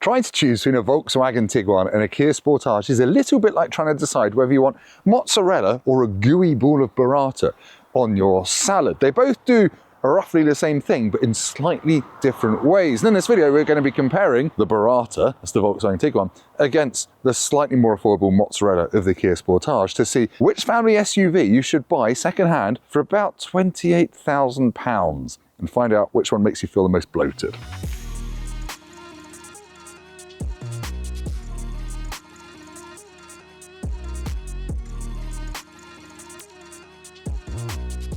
Trying to choose between a Volkswagen Tiguan and a Kia Sportage is a little bit like trying to decide whether you want mozzarella or a gooey ball of burrata on your salad. They both do roughly the same thing, but in slightly different ways. And in this video, we're going to be comparing the burrata, that's the Volkswagen Tiguan, against the slightly more affordable mozzarella of the Kia Sportage to see which family SUV you should buy second-hand for about £28,000 and find out which one makes you feel the most bloated.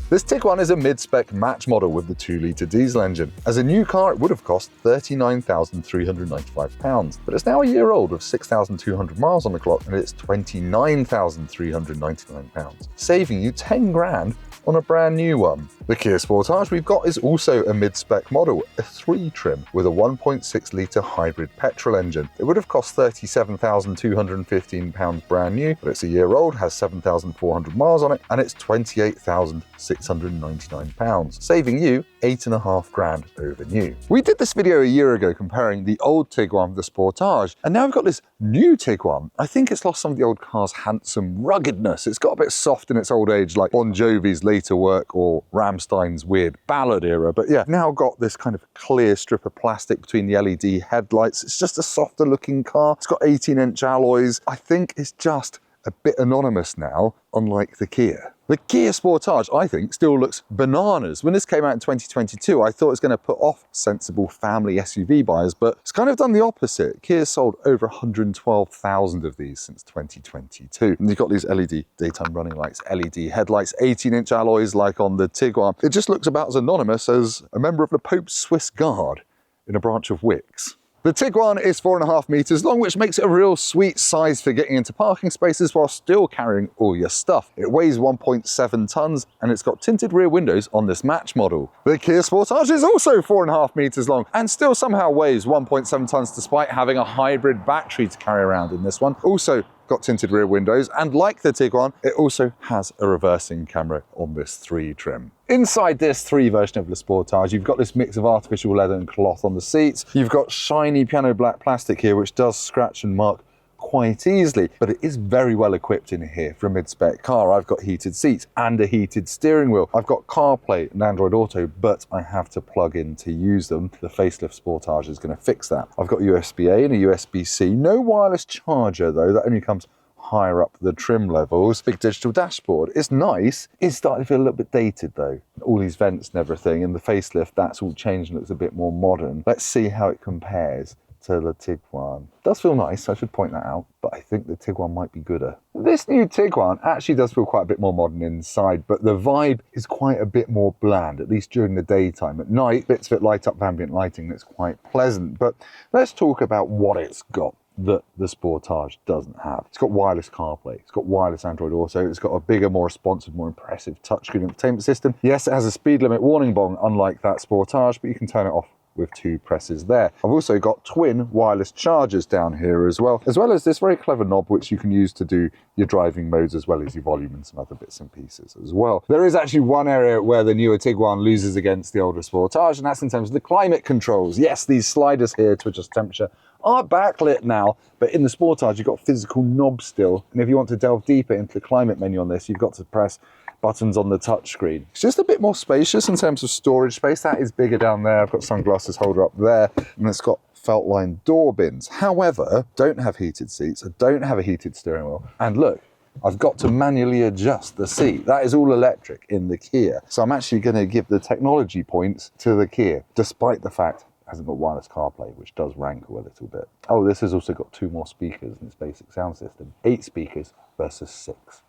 This Tiguan is a mid-spec match model with the 2-litre diesel engine. As a new car, it would have cost £39,395, but it's now a year old with 6,200 miles on the clock and it's £29,399, saving you 10 grand on a brand new one. The Kia Sportage we've got is also a mid-spec model, a 3 trim with a 1.6-litre hybrid petrol engine. It would have cost £37,215 brand new, but it's a year old, has 7,400 miles on it, and it's £28,699, saving you 8.5 grand over new. We did this video a year ago comparing the old Tiguan with the Sportage, and now we've got this new Tiguan. I think it's lost some of the old car's handsome ruggedness. It's got a bit soft in its old age, like Bon Jovi's later work or Rammstein's weird ballad era, but yeah, now got this kind of clear strip of plastic between the LED headlights. It's just a softer looking car. It's got 18-inch alloys. I think it's just a bit anonymous now, unlike the Kia. The Kia Sportage, I think, still looks bananas. When this came out in 2022, I thought it was going to put off sensible family SUV buyers, but it's kind of done the opposite. Kia sold over 112,000 of these since 2022. And you've got these LED daytime running lights, LED headlights, 18-inch alloys like on the Tiguan. It just looks about as anonymous as a member of the Pope's Swiss Guard in a branch of Wix. The Tiguan is 4.5 meters long, which makes it a real sweet size for getting into parking spaces while still carrying all your stuff. It weighs 1.7 tons and it's got tinted rear windows on this match model. The Kia Sportage is also 4.5 meters long and still somehow weighs 1.7 tons despite having a hybrid battery to carry around in this one. Also got tinted rear windows, and like the Tiguan, it also has a reversing camera on this 3 trim. Inside this 3 version of the Sportage, you've got this mix of artificial leather and cloth on the seats. You've got shiny piano black plastic here, which does scratch and mark quite easily, but it is very well equipped in here for a mid-spec car. I've got heated seats and a heated steering wheel. I've got CarPlay and Android Auto, but I have to plug in to use them. The facelift Sportage is going to fix that. I've got USB-A and a USB-C. No wireless charger though, that only comes higher up the trim levels. Big digital dashboard. It's nice. It's starting to feel a little bit dated though. All these vents and everything, and the facelift, that's all changed and looks a bit more modern. Let's see how it compares to the Tiguan. It does feel nice, I should point that out, but I think the Tiguan might be gooder. This new Tiguan actually does feel quite a bit more modern inside, but the vibe is quite a bit more bland, at least during the daytime. At night, bits of it light up with ambient lighting that's quite pleasant. But let's talk about what it's got that the Sportage doesn't have. It's got wireless CarPlay, it's got wireless Android Auto, it's got a bigger, more responsive, more impressive touchscreen entertainment system. Yes, it has a speed limit warning bong, unlike that Sportage, but you can turn it off with 2 presses there. I've also got twin wireless chargers down here as well as this very clever knob which you can use to do your driving modes as well as your volume and some other bits and pieces as well. There is actually one area where the newer Tiguan loses against the older Sportage, and that's in terms of the climate controls. Yes, these sliders here to adjust temperature are backlit now, but in the Sportage you've got physical knobs still, and if you want to delve deeper into the climate menu on this, you've got to press buttons on the touchscreen. It's just a bit more spacious in terms of storage space. That is bigger down there. I've got sunglasses holder up there, and it's got felt line door bins. However, don't have heated seats, I don't have a heated steering wheel, and look, I've got to manually adjust the seat. That is all electric in the Kia. So I'm actually going to give the technology points to the Kia, despite the fact it hasn't got wireless CarPlay, which does rankle a little bit. Oh, this has also got 2 more speakers in its basic sound system. 8 speakers versus 6.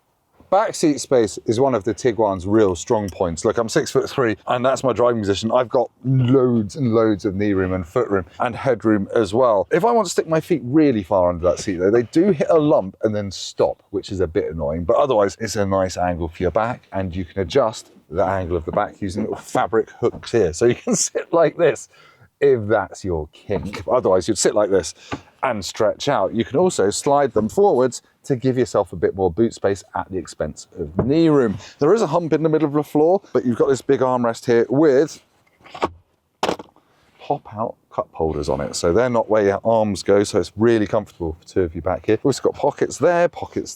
Backseat space is one of the Tiguan's real strong points. Look, I'm 6'3", and that's my driving position. I've got loads and loads of knee room and foot room and headroom as well. If I want to stick my feet really far under that seat though, they do hit a lump and then stop, which is a bit annoying, but otherwise it's a nice angle for your back, and you can adjust the angle of the back using little fabric hooks here. So you can sit like this if that's your kink. Otherwise you'd sit like this and stretch out. You can also slide them forwards to give yourself a bit more boot space at the expense of knee room. There is a hump in the middle of the floor, but you've got this big armrest here with pop-out cup holders on it, so they're not where your arms go, so it's really comfortable for two of you back here. We've also got pockets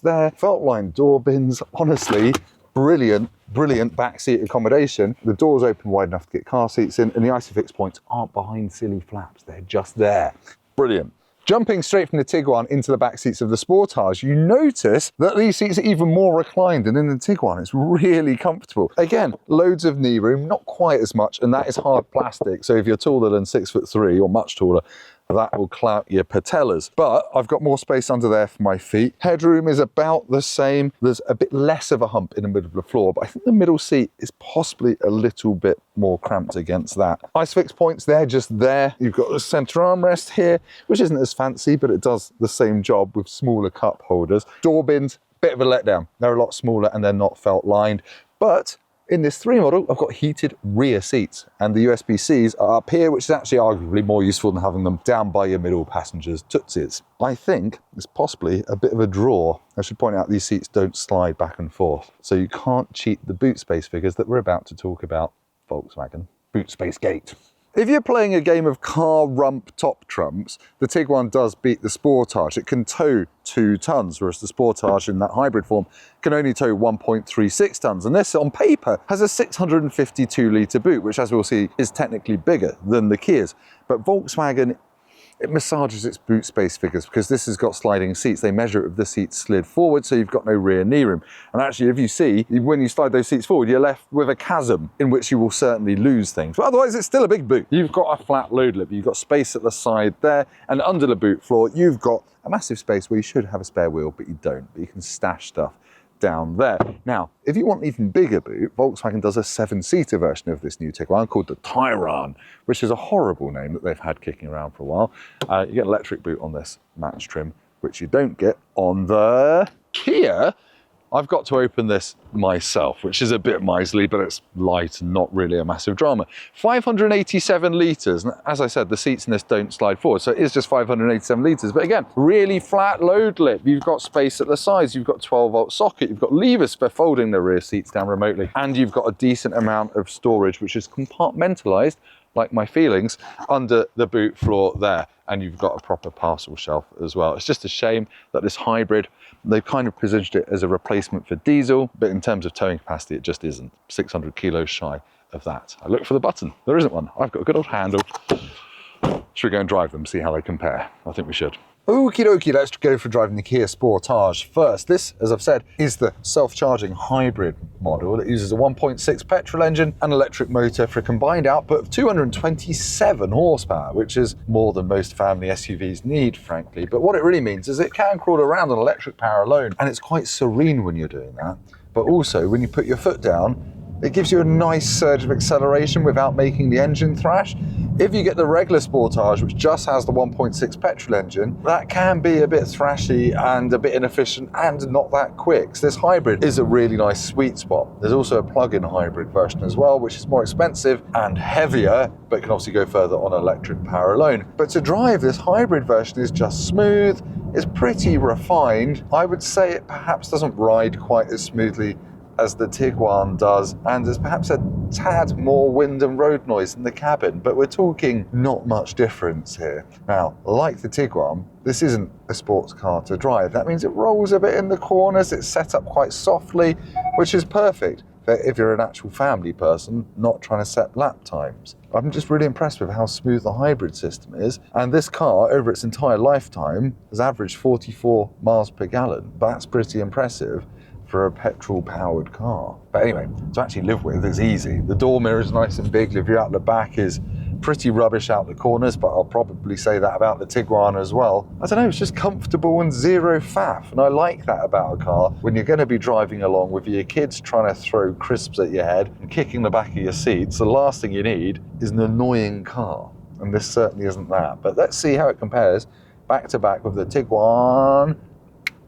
there, felt line door bins. Honestly, brilliant backseat accommodation. The doors open wide enough to get car seats in, and the ISOFIX points aren't behind silly flaps, they're just there. Brilliant. Jumping straight from the Tiguan into the back seats of the Sportage, you notice that these seats are even more reclined than in the Tiguan. It's really comfortable. Again, loads of knee room, not quite as much, and that is hard plastic. So if you're taller than 6'3" or much taller, that will clout your patellas. But I've got more space under there for my feet. Headroom is about the same. There's a bit less of a hump in the middle of the floor, but I think the middle seat is possibly a little bit more cramped against that. ISOFIX points, they're just there. You've got the center armrest here, which isn't as fancy, but it does the same job with smaller cup holders. Door bins, bit of a letdown. They're a lot smaller and they're not felt lined, but in this 3 model, I've got heated rear seats, and the USB-Cs are up here, which is actually arguably more useful than having them down by your middle passengers' tootsies. I think it's possibly a bit of a draw. I should point out these seats don't slide back and forth, so you can't cheat the boot space figures that we're about to talk about. Volkswagen boot space gate. If you're playing a game of car rump top trumps, the Tiguan does beat the Sportage. It can tow 2 tons, whereas the Sportage in that hybrid form can only tow 1.36 tons. And this, on paper, has a 652 litre boot, which, as we'll see, is technically bigger than the Kias. But Volkswagen, it massages its boot space figures because this has got sliding seats. They measure it with the seats slid forward, so you've got no rear knee room. And actually, if you see, when you slide those seats forward, you're left with a chasm in which you will certainly lose things. But otherwise, it's still a big boot. You've got a flat load lip. You've got space at the side there, and under the boot floor, you've got a massive space where you should have a spare wheel, but you don't. But you can stash stuff down there. Now, if you want an even bigger boot, Volkswagen does a 7-seater version of this new Tiguan called the Tiguan, which is a horrible name that they've had kicking around for a while. You get an electric boot on this match trim, which you don't get on the Kia. I've got to open this myself, which is a bit miserly, but it's light and not really a massive drama. 587 litres, and as I said, the seats in this don't slide forward, so it is just 587 litres, but again, really flat load lip. You've got space at the sides, you've got 12-volt socket, you've got levers for folding the rear seats down remotely, and you've got a decent amount of storage, which is compartmentalised, like my feelings, under the boot floor there. And you've got a proper parcel shelf as well. It's just a shame that this hybrid, they've kind of positioned it as a replacement for diesel, but in terms of towing capacity, it just isn't. 600 kilos shy of that. I look for the button, there isn't one. I've got a good old handle. Should we go and drive them, see how they compare? I think we should. Okie dokie, let's go for driving the Kia Sportage first. This, as I've said, is the self-charging hybrid model. It uses a 1.6 petrol engine and electric motor for a combined output of 227 horsepower, which is more than most family SUVs need, frankly. But what it really means is it can crawl around on electric power alone, and it's quite serene when you're doing that. But also, when you put your foot down, it gives you a nice surge of acceleration without making the engine thrash. If you get the regular Sportage, which just has the 1.6 petrol engine, that can be a bit thrashy and a bit inefficient and not that quick. So this hybrid is a really nice sweet spot. There's also a plug-in hybrid version as well, which is more expensive and heavier, but can obviously go further on electric power alone. But to drive, this hybrid version is just smooth, it's pretty refined. I would say it perhaps doesn't ride quite as smoothly as the Tiguan does, and there's perhaps a tad more wind and road noise in the cabin, but we're talking not much difference here. Now, like the Tiguan, this isn't a sports car to drive. That means it rolls a bit in the corners, it's set up quite softly, which is perfect for if you're an actual family person not trying to set lap times. I'm just really impressed with how smooth the hybrid system is, and this car, over its entire lifetime, has averaged 44 miles per gallon. That's pretty impressive for a petrol-powered car. But anyway, to actually live with is easy. The door mirror is nice and big. The view out the back is pretty rubbish out the corners, but I'll probably say that about the Tiguan as well. I don't know, it's just comfortable and zero faff, and I like that about a car when you're going to be driving along with your kids trying to throw crisps at your head and kicking the back of your seats. The last thing you need is an annoying car, and this certainly isn't that. But let's see how it compares back to back with the Tiguan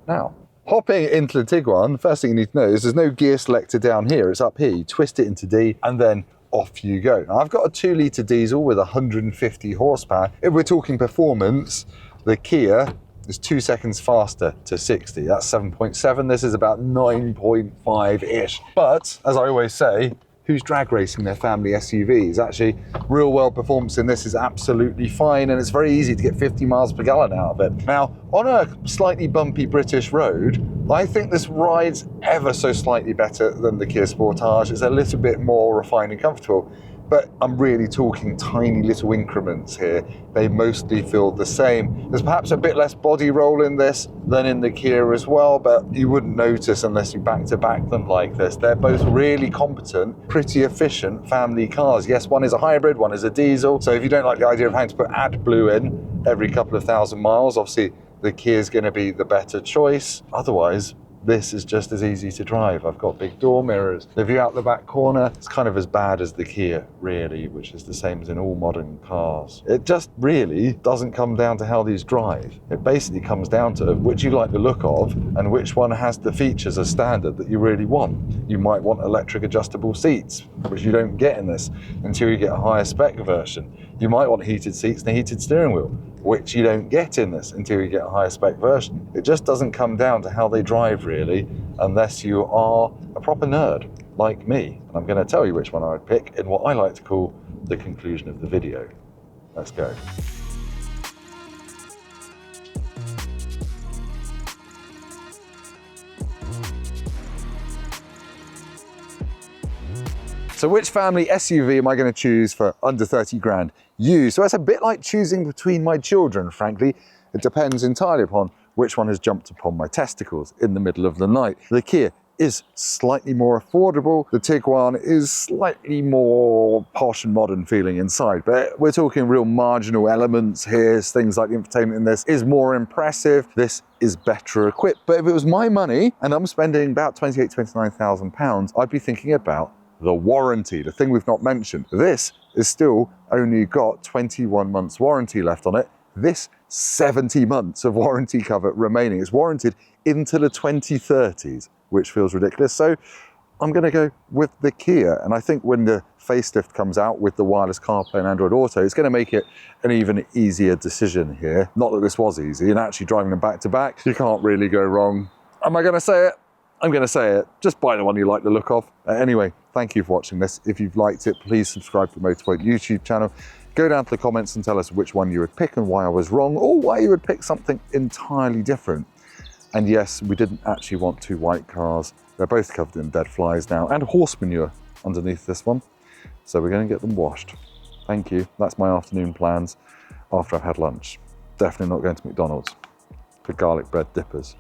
now. Hopping into the Tiguan, the first thing you need to know is there's no gear selector down here. It's up here. You twist it into D and then off you go. Now, I've got a 2-litre diesel with 150 horsepower. If we're talking performance, the Kia is 2 seconds faster to 60. That's 7.7. This is about 9.5-ish. But, as I always say, who's drag racing their family SUVs. Actually, real world performance in this is absolutely fine, and it's very easy to get 50 miles per gallon out of it. Now, on a slightly bumpy British road, I think this rides ever so slightly better than the Kia Sportage. It's a little bit more refined and comfortable, but I'm really talking tiny little increments here. They mostly feel the same. There's perhaps a bit less body roll in this than in the Kia as well, but you wouldn't notice unless you back-to-back them like this. They're both really competent, pretty efficient family cars. Yes, one is a hybrid, one is a diesel. So if you don't like the idea of having to put AdBlue in every couple of thousand miles, obviously the Kia is going to be the better choice. Otherwise, this is just as easy to drive. I've got big door mirrors. The view out the back corner, it's kind of as bad as the Kia, really, which is the same as in all modern cars. It just really doesn't come down to how these drive. It basically comes down to which you like the look of and which one has the features as standard that you really want. You might want electric adjustable seats, which you don't get in this until you get a higher spec version. You might want heated seats and a heated steering wheel, which you don't get in this until you get a higher spec version. It just doesn't come down to how they drive, really, unless you are a proper nerd like me. And I'm going to tell you which one I would pick in what I like to call the conclusion of the video. Let's go. So which family SUV am I going to choose for under 30 grand used? So it's a bit like choosing between my children, frankly. It depends entirely upon which one has jumped upon my testicles in the middle of the night. The Kia is slightly more affordable. The Tiguan is slightly more posh and modern feeling inside, but we're talking real marginal elements here. Things like the infotainment in this is more impressive. This is better equipped. But if it was my money and I'm spending about 28,000 to 29,000 pounds, I'd be thinking about the warranty, the thing we've not mentioned. This is still only got 21 months warranty left on it. This 70 months of warranty cover remaining. It's warranted into the 2030s, which feels ridiculous. So I'm going to go with the Kia. And I think when the facelift comes out with the wireless CarPlay and Android Auto, it's going to make it an even easier decision here. Not that this was easy, and actually driving them back to back, you can't really go wrong. Am I going to say it? I'm going to say it. Just buy the one you like the look of. Anyway, thank you for watching this. If you've liked it, please subscribe to the Motorpoint YouTube channel. Go down to the comments and tell us which one you would pick and why I was wrong, or why you would pick something entirely different. And yes, we didn't actually want two white cars. They're both covered in dead flies now, and horse manure underneath this one. So we're going to get them washed. Thank you. That's my afternoon plans after I've had lunch. Definitely not going to McDonald's for garlic bread dippers.